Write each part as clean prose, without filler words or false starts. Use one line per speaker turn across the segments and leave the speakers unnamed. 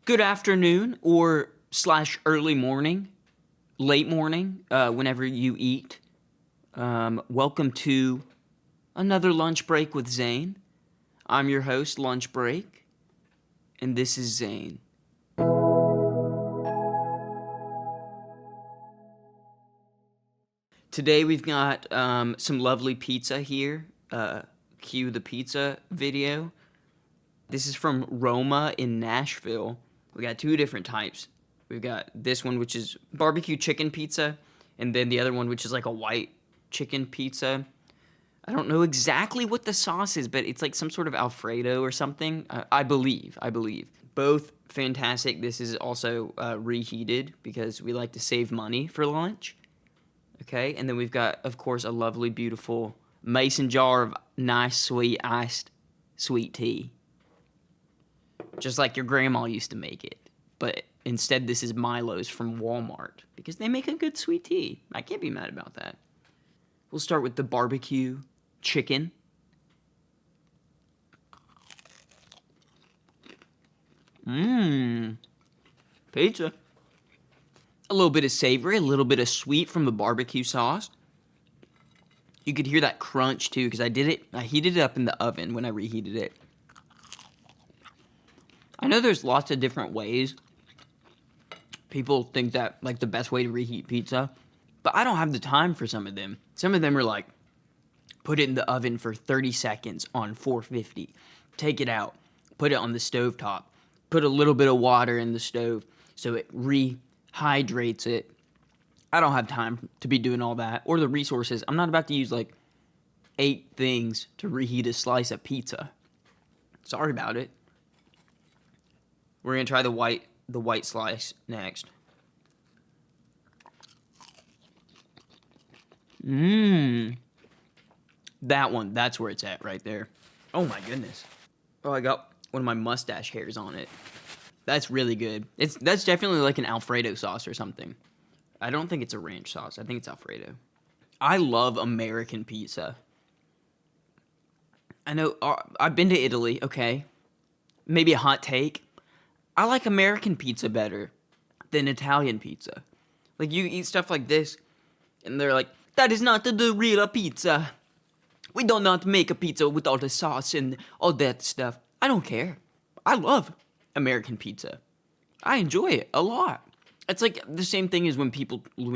good afternoon or slash early morning, late morning, whenever you eat. Welcome to another lunch break with Zane. I'm your host, Lunch Break, and this is Zane. Today we've got some lovely pizza here. Cue the pizza video. This is from Roma in Nashville. We got two different types. We've got this one, which is barbecue chicken pizza, and then the other one, which is like a white chicken pizza. I don't know exactly what the sauce is, but it's like some sort of Alfredo or something. I believe. Both fantastic. This is also reheated because we like to save money for lunch. Okay, and then we've got, of course, a lovely, beautiful mason jar of nice, sweet, iced sweet tea. Just like your grandma used to make it. But instead, this is Milo's from Walmart because they make a good sweet tea. I can't be mad about that. We'll start with the barbecue chicken. Pizza. A little bit of savory, a little bit of sweet from the barbecue sauce. You could hear that crunch too because I heated it up in the oven when I reheated it. I know there's lots of different ways. People think that like the best way to reheat pizza, but I don't have the time for some of them. Some of them are like, put it in the oven for 30 seconds on 450. Take it out, put it on the stovetop, put a little bit of water in the stove so it rehydrates it. I don't have time to be doing all that or the resources. I'm not about to use like 8 things to reheat a slice of pizza. Sorry about it. We're gonna try the white slice next. That one, that's where it's at right there. Oh my goodness. Oh, I got one of my mustache hairs on it. That's really good. That's definitely like an Alfredo sauce or something. I don't think it's a ranch sauce. I think it's Alfredo. I love American pizza. I know, I've been to Italy, okay. Maybe a hot take. I like American pizza better than Italian pizza. Like, you eat stuff like this, and they're like, that is not the real pizza. We do not make a pizza with all the sauce and all that stuff. I don't care. I love American pizza. I enjoy it a lot. It's like the same thing as when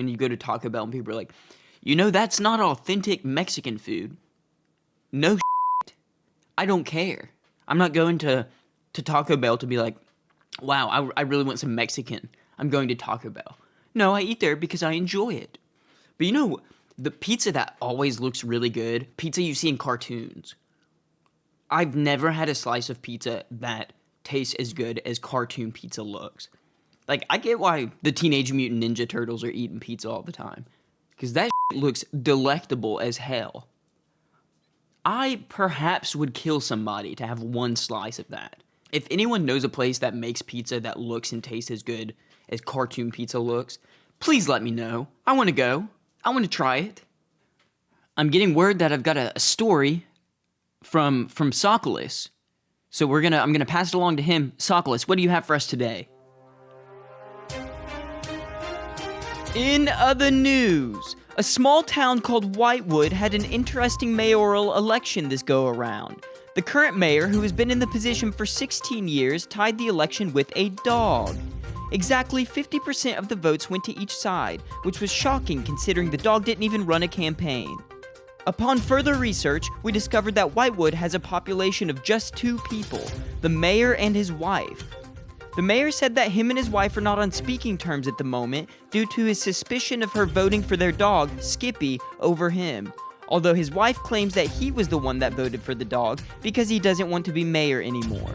you go to Taco Bell and people are like, that's not authentic Mexican food. No shit. I don't care. I'm not going to Taco Bell to be like, wow, I really want some Mexican. I'm going to Taco Bell. No, I eat there because I enjoy it. But the pizza that always looks really good, pizza you see in cartoons. I've never had a slice of pizza that tastes as good as cartoon pizza looks. Like, I get why the Teenage Mutant Ninja Turtles are eating pizza all the time. Because that looks delectable as hell. I perhaps would kill somebody to have one slice of that. If anyone knows a place that makes pizza that looks and tastes as good as cartoon pizza looks, please let me know. I want to go. I want to try it. I'm getting word that I've got a story from Sokolis. So I'm gonna pass it along to him. Sokolis, what do you have for us today? In other news, a small town called Whitewood had an interesting mayoral election this go around. The current mayor, who has been in the position for 16 years, tied the election with a dog. Exactly 50% of the votes went to each side, which was shocking considering the dog didn't even run a campaign. Upon further research, we discovered that Whitewood has a population of just 2 people, the mayor and his wife. The mayor said that him and his wife are not on speaking terms at the moment due to his suspicion of her voting for their dog, Skippy, over him. Although his wife claims that he was the one that voted for the dog because he doesn't want to be mayor anymore.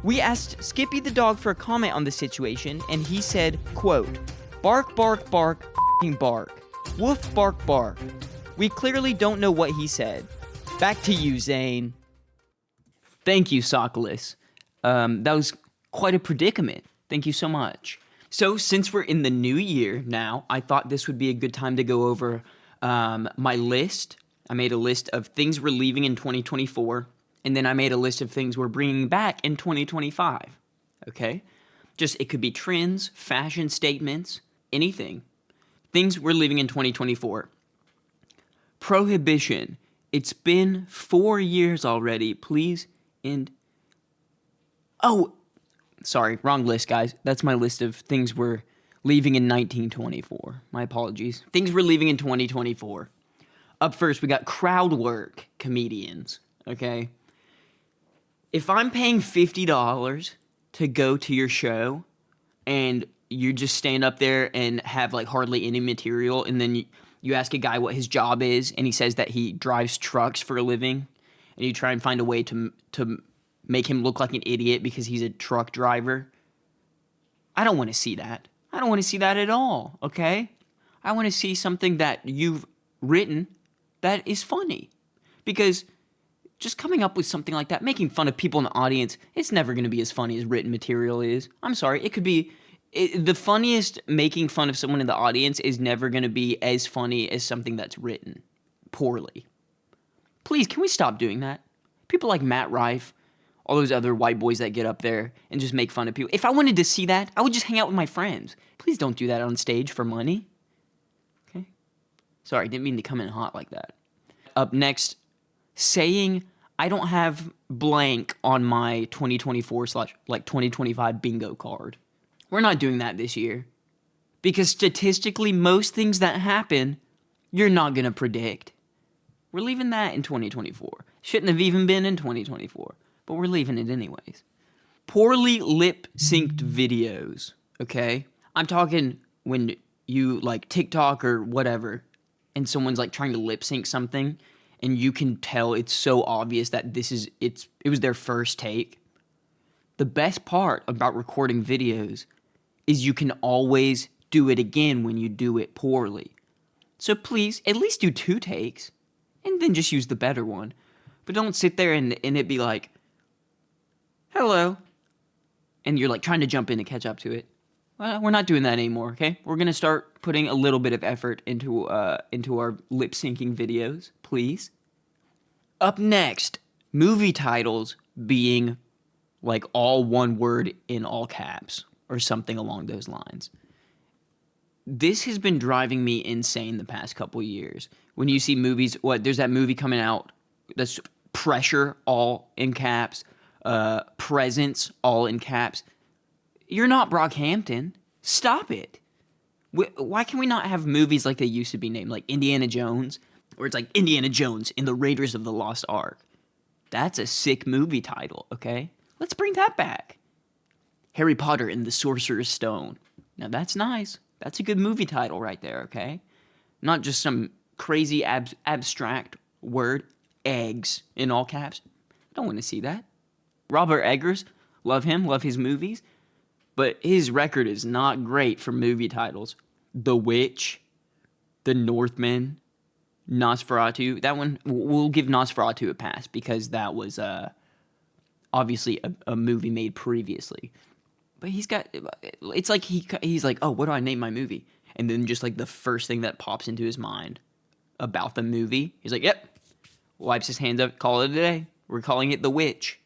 We asked Skippy the dog for a comment on the situation, and he said, quote, "Bark, bark, bark, f***ing bark. Woof, bark, bark." We clearly don't know what he said. Back to you, Zane. Thank you, Sokolis. That was quite a predicament. Thank you so much. So, since we're in the new year now, I thought this would be a good time to go over my list. I made a list of things we're leaving in 2024, and then I made a list of things we're bringing back in 2025, okay? Just, it could be trends, fashion statements, anything. Things we're leaving in 2024. Prohibition. It's been 4 years already. Please end. Oh, sorry, wrong list, guys. That's my list of things we're leaving in 1924. My apologies. Things we're leaving in 2024. Up first, we got crowd work comedians, okay? If I'm paying $50 to go to your show and you just stand up there and have like hardly any material, and then you ask a guy what his job is, and he says that he drives trucks for a living, and you try and find a way to make him look like an idiot because he's a truck driver, I don't want to see that. I don't want to see that at all, okay? I want to see something that you've written that is funny. Because just coming up with something like that, making fun of people in the audience, it's never going to be as funny as written material is. I'm sorry, it could be... the funniest making fun of someone in the audience is never going to be as funny as something that's written poorly. Please, can we stop doing that? People like Matt Rife, all those other white boys that get up there and just make fun of people. If I wanted to see that, I would just hang out with my friends. Please don't do that on stage for money. Okay? Sorry, didn't mean to come in hot like that. Up next, saying I don't have blank on my 2024/2025 bingo card. We're not doing that this year. Because statistically, most things that happen, you're not going to predict. We're leaving that in 2024. Shouldn't have even been in 2024. But we're leaving it anyways. Poorly lip-synced videos, okay? I'm talking when you, like, TikTok or whatever, and someone's, like, trying to lip-sync something, and you can tell it's so obvious that it was their first take. The best part about recording videos is you can always do it again when you do it poorly. So please, at least do 2 takes, and then just use the better one. But don't sit there and it be like, hello, and you're like trying to jump in and catch up to it. Well, we're not doing that anymore, okay? We're going to start putting a little bit of effort into our lip-syncing videos, please. Up next, movie titles being like all one word in all caps or something along those lines. This has been driving me insane the past couple years. When you see movies, there's that movie coming out that's Pressure, all in caps, Presence, all in caps. You're not Brockhampton. Stop it. Why can we not have movies like they used to be named, like Indiana Jones, where it's like Indiana Jones in the Raiders of the Lost Ark? That's a sick movie title, okay? Let's bring that back. Harry Potter and the Sorcerer's Stone. Now that's nice. That's a good movie title right there, okay? Not just some crazy abstract word, eggs, in all caps. I don't want to see that. Robert Eggers, love him, love his movies, but his record is not great for movie titles. The Witch, The Northman, Nosferatu. That one, we'll give Nosferatu a pass because that was obviously a movie made previously. But it's like he's like, oh, what do I name my movie? And then just like the first thing that pops into his mind about the movie, he's like, yep. Wipes his hands up, call it a day. We're calling it The Witch.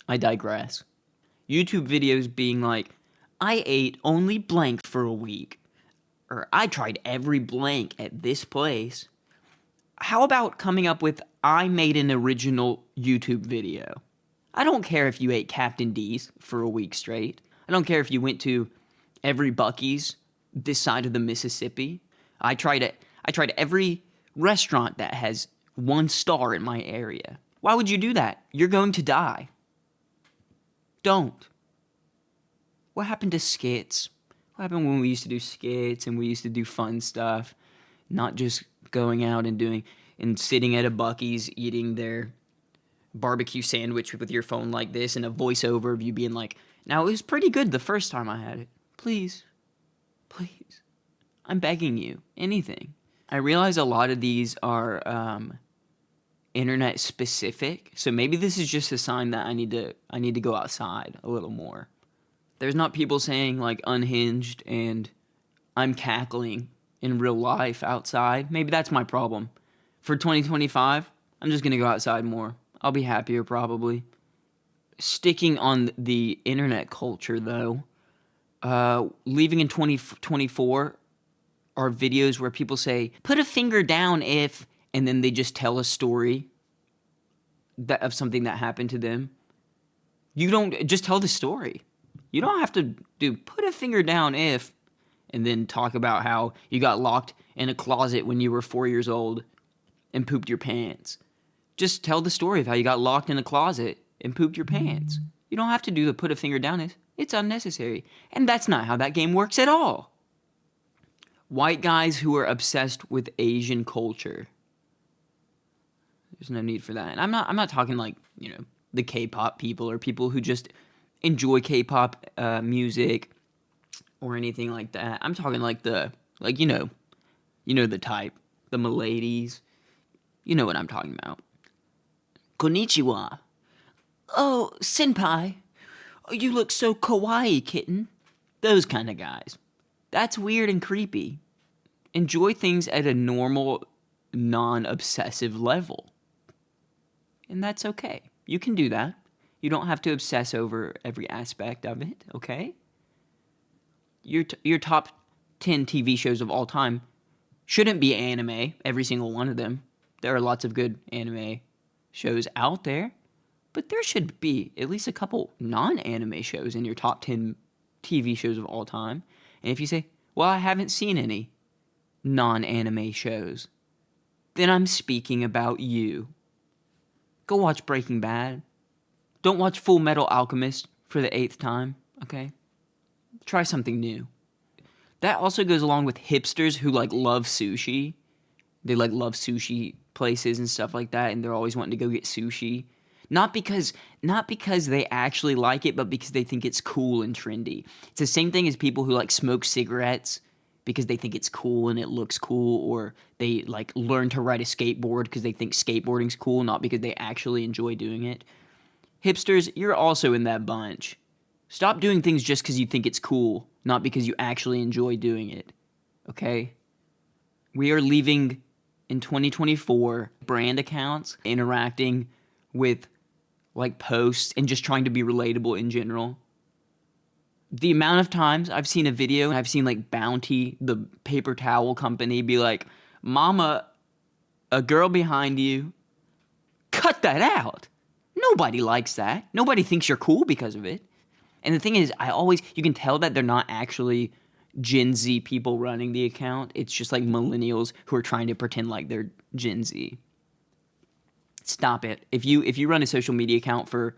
I digress. YouTube videos being like, I ate only blank for a week. Or I tried every blank at this place. How about coming up with, I made an original YouTube video? I don't care if you ate Captain D's for a week straight. I don't care if you went to every Buc-ee's this side of the Mississippi. I tried every restaurant that has 1 star in my area. Why would you do that? You're going to die. Don't. What happened to skits? What happened when we used to do skits and we used to do fun stuff? Not just going out and sitting at a Buc-ee's eating their barbecue sandwich with your phone like this and a voiceover of you being like, now it was pretty good the first time I had it. Please. Please. I'm begging you. Anything. I realize a lot of these are internet specific, so maybe this is just a sign that I need to go outside a little more. There's not people saying like unhinged and I'm cackling in real life outside. Maybe that's my problem. For 2025, I'm just gonna go outside more. I'll be happier probably. Sticking on the internet culture though, Leaving in 2024 are videos where people say, put a finger down if, and then they just tell a story of something that happened to them. You don't, just tell the story. You don't have to do, put a finger down if, and then talk about how you got locked in a closet when you were 4 years old and pooped your pants. Just tell the story of how you got locked in a closet and pooped your pants. You don't have to do the put a finger down if. It's unnecessary. And that's not how that game works at all. White guys who are obsessed with Asian culture. There's no need for that. And I'm not talking like, the K-pop people or people who just enjoy K-pop music or anything like that. I'm talking like the type, the miladies. You know what I'm talking about. Konnichiwa. Oh, senpai. Oh, you look so kawaii, kitten. Those kind of guys. That's weird and creepy. Enjoy things at a normal, non-obsessive level. And that's okay. You can do that. You don't have to obsess over every aspect of it, okay? Your top 10 TV shows of all time shouldn't be anime, every single one of them. There are lots of good anime shows out there, but there should be at least a couple non-anime shows in your top 10 TV shows of all time. And if you say, well, I haven't seen any non-anime shows, then I'm speaking about you. Go watch Breaking Bad. Don't watch Full Metal Alchemist for the 8th time, okay? Try something new. That also goes along with hipsters who, love sushi. They, love sushi places and stuff like that, and they're always wanting to go get sushi. Not because they actually like it, but because they think it's cool and trendy. It's the same thing as people who, smoke cigarettes because they think it's cool and it looks cool, or they, learn to ride a skateboard because they think skateboarding's cool, not because they actually enjoy doing it. Hipsters, you're also in that bunch. Stop doing things just because you think it's cool, not because you actually enjoy doing it. Okay? We are leaving in 2024 brand accounts interacting with posts and just trying to be relatable in general. The amount of times I've seen a video and I've seen Bounty, the paper towel company, be like, Mama, a girl behind you, cut that out. Nobody likes that. Nobody thinks you're cool because of it. And the thing is, you can tell that they're not actually Gen Z people running the account. It's just millennials who are trying to pretend like they're Gen Z. Stop it. If you run a social media account for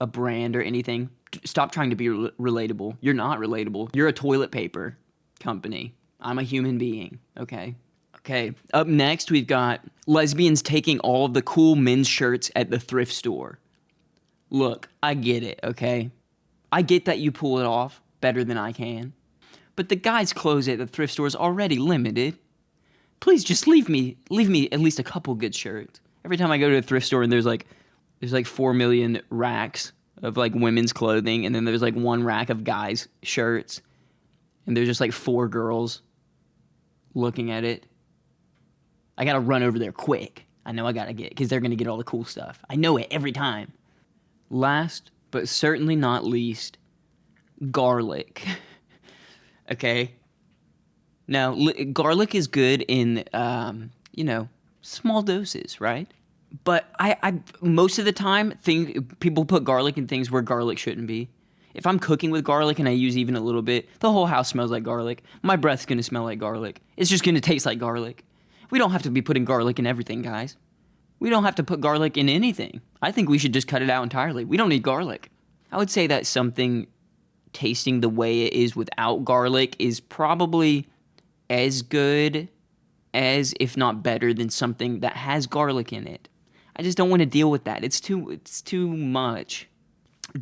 a brand or anything, stop trying to be relatable. You're not relatable. You're a toilet paper company. I'm a human being, okay? Okay, up next we've got lesbians taking all of the cool men's shirts at the thrift store. Look, I get it, okay? I get that you pull it off better than I can. But the guys' clothes at the thrift store is already limited. Please just leave me at least a couple good shirts. Every time I go to a thrift store and there's 4 million racks of women's clothing, and then there's one rack of guys' shirts, and there's just 4 girls looking at it. I gotta run over there quick. I know I gotta get, because they're gonna get all the cool stuff. I know it every time. Last, but certainly not least, garlic. Okay? Now, garlic is good in, small doses, right? But I most of the time, people put garlic in things where garlic shouldn't be. If I'm cooking with garlic and I use even a little bit, the whole house smells like garlic. My breath's gonna smell like garlic. It's just gonna taste like garlic. We don't have to be putting garlic in everything, guys. We don't have to put garlic in anything. I think we should just cut it out entirely. We don't need garlic. I would say that something tasting the way it is without garlic is probably as good as, if not better than, something that has garlic in it. I just don't want to deal with that. It's too much.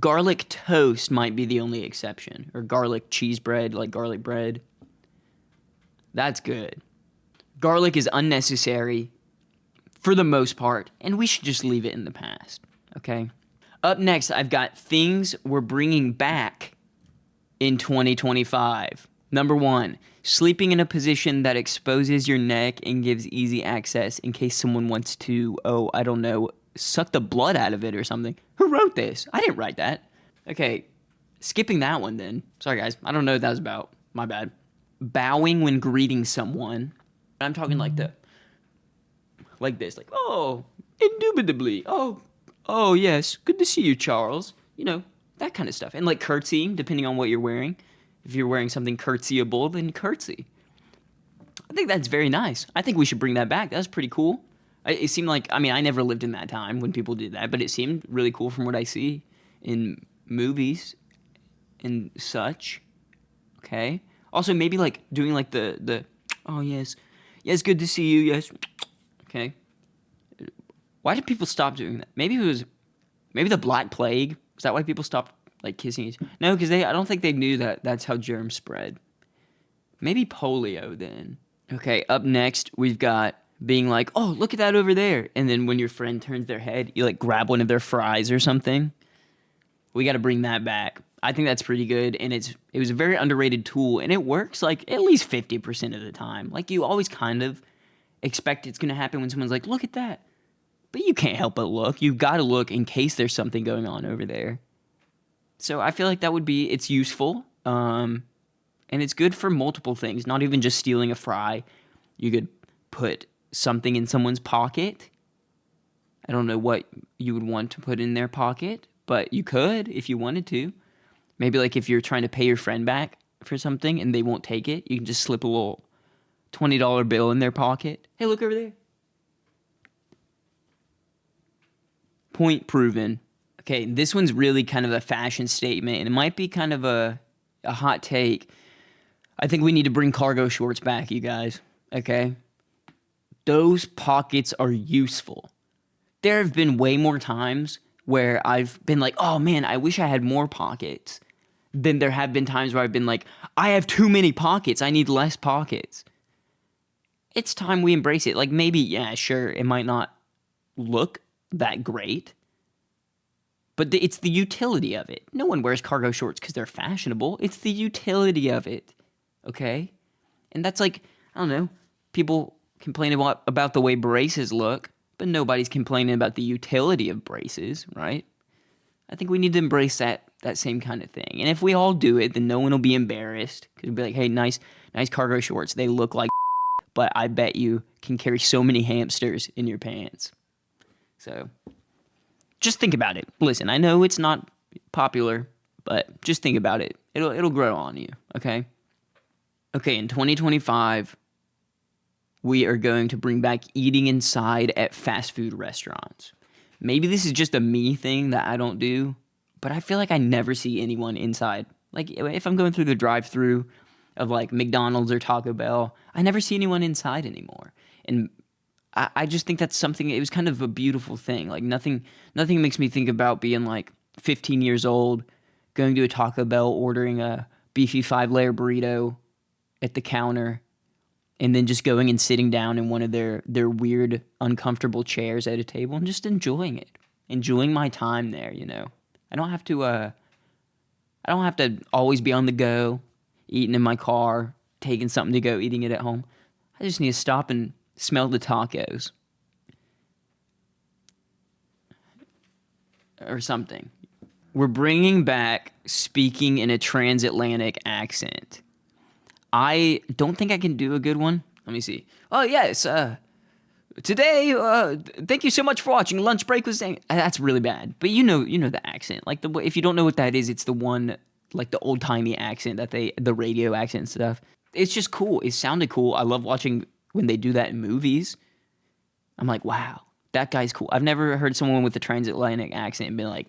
Garlic toast might be the only exception. Or garlic cheese bread, like garlic bread. That's good. Garlic is unnecessary for the most part, and we should just leave it in the past, okay? Up next, I've got things we're bringing back in 2025. Number 1, sleeping in a position that exposes your neck and gives easy access in case someone wants to, suck the blood out of it or something. Who wrote this? I didn't write that. Okay, Skipping that one then. Sorry, guys. I don't know what that was about. My bad. Bowing when greeting someone. I'm talking like this. Like, oh, indubitably. Oh, yes. Good to see you, Charles. You know, that kind of stuff. And like curtsying, depending on what you're wearing. If you're wearing something curtsyable, then curtsy. I think that's very nice. I think we should bring that back. That was pretty cool. It seemed like, I mean, I never lived in that time when people did that, but it seemed really cool from what I see in movies and such. Okay. Also, maybe like doing like the oh, yes, good to see you, yes. Okay. Why did people stop doing that? Maybe the Black Plague. Is that why people stopped like kissing each other? No, because I don't think they knew that that's how germs spread. Maybe polio then. Okay, up next, we've got being like, oh, look at that over there. And then when your friend turns their head, you like grab one of their fries or something. We got to bring that back. I think that's pretty good. And it was a very underrated tool. And it works like at least 50% of the time. Like you always kind of expect it's going to happen when someone's like, look at that. But you can't help but look. You've got to look in case there's something going on over there. So I feel like it's useful. And it's good for multiple things, not even just stealing a fry. You could put something in someone's pocket. I don't know what you would want to put in their pocket, but you could if you wanted to. Maybe like if you're trying to pay your friend back for something and they won't take it, you can just slip a little $20 bill in their pocket. Hey, look over there. Point proven. Okay, this one's really kind of a fashion statement, and it might be kind of a hot take. I think we need to bring cargo shorts back, you guys. Okay? Those pockets are useful. There have been way more times where I've been like, oh man, I wish I had more pockets. Than there have been times where I've been like, I have too many pockets. I need less pockets. It's time we embrace it. Like maybe, yeah, sure, it might not look that great. But it's the utility of it. No one wears cargo shorts because they're fashionable. It's the utility of it. Okay? And that's like, I don't know, people complain about the way braces look, but nobody's complaining about the utility of braces, right? I think we need to embrace that same kind of thing. And if we all do it, then no one will be embarrassed. Because we'll be like, hey, nice cargo shorts. They look like but I bet you can carry so many hamsters in your pants. So just think about it. Listen, I know it's not popular, but just think about it. It'll grow on you, okay? Okay, in 2025, we are going to bring back eating inside at fast food restaurants. Maybe this is just a me thing that I don't do, but I feel like I never see anyone inside. Like, if I'm going through the drive-thru of, like, McDonald's or Taco Bell, I never see anyone inside anymore. And I just think that's something, it was kind of a beautiful thing. Like, nothing makes me think about being, like, 15 years old, going to a Taco Bell, ordering a beefy 5-layer burrito at the counter, and then just going and sitting down in one of their weird, uncomfortable chairs at a table and just enjoying it. Enjoying my time there, you know. I don't have to always be on the go, eating in my car, taking something to go, eating it at home. I just need to stop and smell the tacos. Or something. We're bringing back speaking in a transatlantic accent. I don't think I can do a good one. Let me see. Oh, yes. Today, thank you so much for watching Lunch Break with Zane. That's really bad. But you know the accent. Like, if you don't know what that is, it's the one, like the old-timey accent the radio accent and stuff. It's just cool. It sounded cool. I love watching when they do that in movies. I'm like, wow, that guy's cool. I've never heard someone with a transatlantic accent and been like,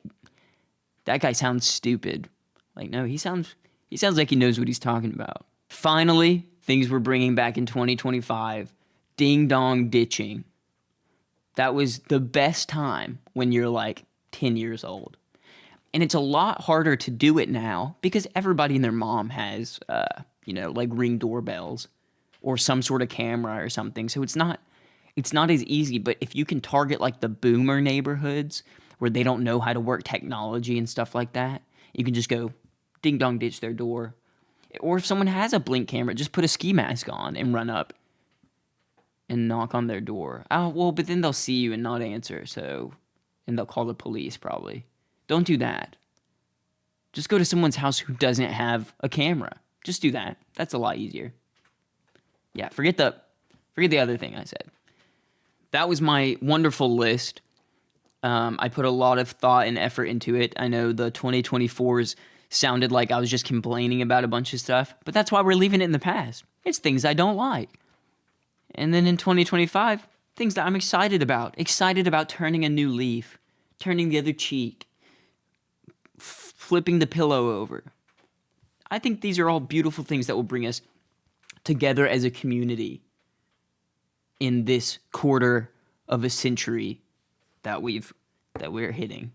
that guy sounds stupid. Like, no, he sounds like he knows what he's talking about. Finally, things we're bringing back in 2025, ding-dong ditching. That was the best time when you're like 10 years old. And it's a lot harder to do it now because everybody and their mom has, like Ring doorbells or some sort of camera or something. So it's not as easy, but if you can target like the boomer neighborhoods where they don't know how to work technology and stuff like that, you can just go ding-dong ditch their door. Or if someone has a Blink camera, just put a ski mask on and run up and knock on their door. Oh, well, but then they'll see you and not answer, and they'll call the police probably. Don't do that. Just go to someone's house who doesn't have a camera. Just do that. That's a lot easier. Yeah, forget the other thing I said. That was my wonderful list. I put a lot of thought and effort into it. I know the 2024s sounded like I was just complaining about a bunch of stuff, but that's why we're leaving it in the past. It's things I don't like. And then in 2025, things that I'm excited about turning a new leaf, turning the other cheek, flipping the pillow over. I think these are all beautiful things that will bring us together as a community in this quarter of a century that we're hitting.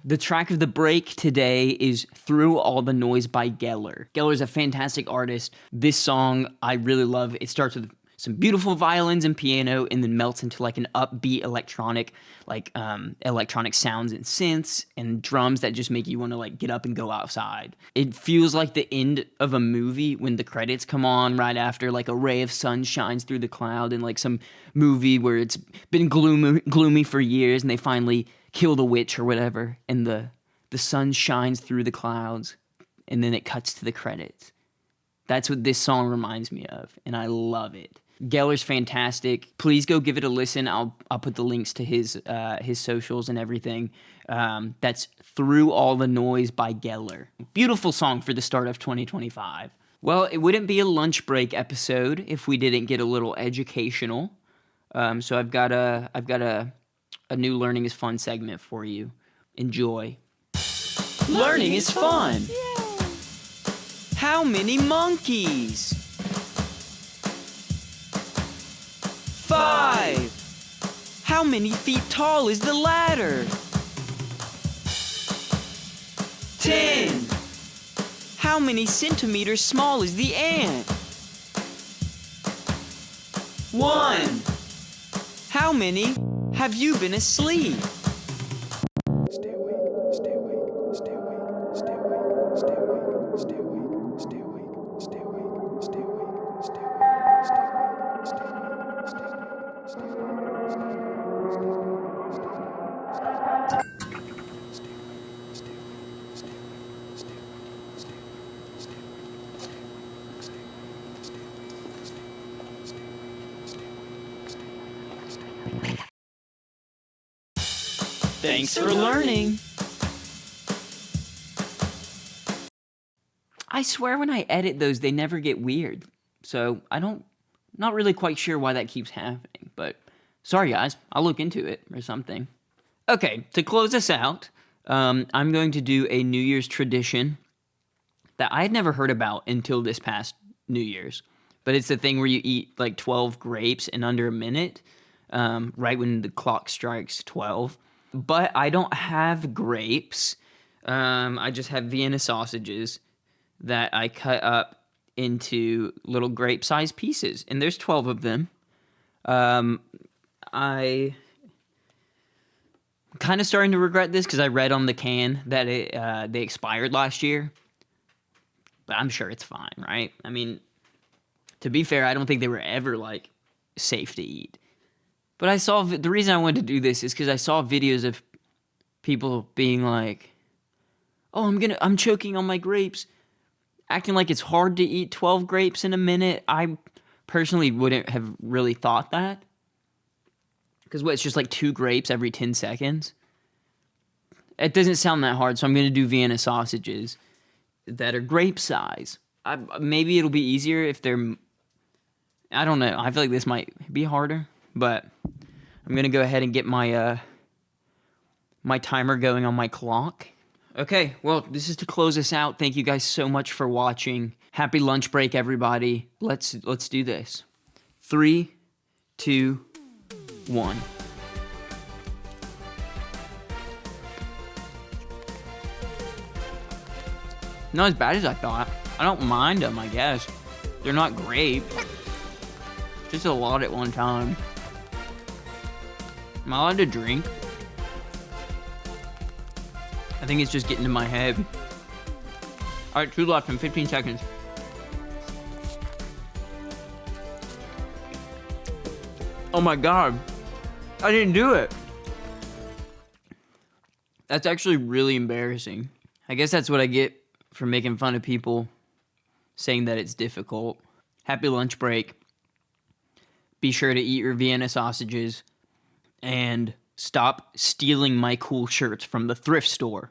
The track of the break today is Through All the Noise by Geller. Geller's a fantastic artist. This song I really love. It starts with some beautiful violins and piano and then melts into like an upbeat electronic sounds and synths and drums that just make you want to like get up and go outside. It feels like the end of a movie when the credits come on right after like a ray of sun shines through the cloud in like some movie where it's been gloomy for years and they finally kill the witch or whatever and the sun shines through the clouds and then it cuts to the credits. That's what this song reminds me of, and I love it. Geller's fantastic. Please go give it a listen. I'll put the links to his socials and everything. That's Through All the Noise by Geller. Beautiful song for the start of 2025. Well, it wouldn't be a lunch break episode if we didn't get a little educational. So I've got a new Learning is Fun segment for you. Enjoy. Learning is fun. How many monkeys? 5. How many feet tall is the ladder? 10. How many centimeters small is the ant? 1. How many have you been asleep?
Stay awake, stay awake, stay awake, stay awake, stay awake, stay awake, stay awake, stay awake, stay awake, stay awake, stay awake, stay awake, stay awake.
Thanks for learning. I swear when I edit those, they never get weird. So not really quite sure why that keeps happening, but sorry guys, I'll look into it or something. Okay, to close us out, I'm going to do a New Year's tradition that I had never heard about until this past New Year's. But it's the thing where you eat like 12 grapes in under a minute, right when the clock strikes 12. But I don't have grapes. I just have Vienna sausages that I cut up into little grape-sized pieces. And there's 12 of them. I kind of starting to regret this because I read on the can that they expired last year. But I'm sure it's fine, right? I mean, to be fair, I don't think they were ever, like, safe to eat. But I saw, the reason I wanted to do this is because I saw videos of people being like, oh, I'm choking on my grapes, acting like it's hard to eat 12 grapes in a minute. I personally wouldn't have really thought that. Because it's just like 2 grapes every 10 seconds? It doesn't sound that hard, so I'm going to do Vienna sausages that are grape size. Maybe it'll be easier if they're, I don't know. I feel like this might be harder, but I'm going to go ahead and get my my timer going on my clock. Okay, well, this is to close us out. Thank you guys so much for watching. Happy lunch break, everybody. Let's do this. 3, 2, 1. Not as bad as I thought. I don't mind them, I guess. They're not great. Just a lot at one time. Am I allowed to drink? I think it's just getting to my head. Alright, 2 left in 15 seconds. Oh my god. I didn't do it. That's actually really embarrassing. I guess that's what I get for making fun of people saying that it's difficult. Happy lunch break. Be sure to eat your Vienna sausages and stop stealing my cool shirts from the thrift store.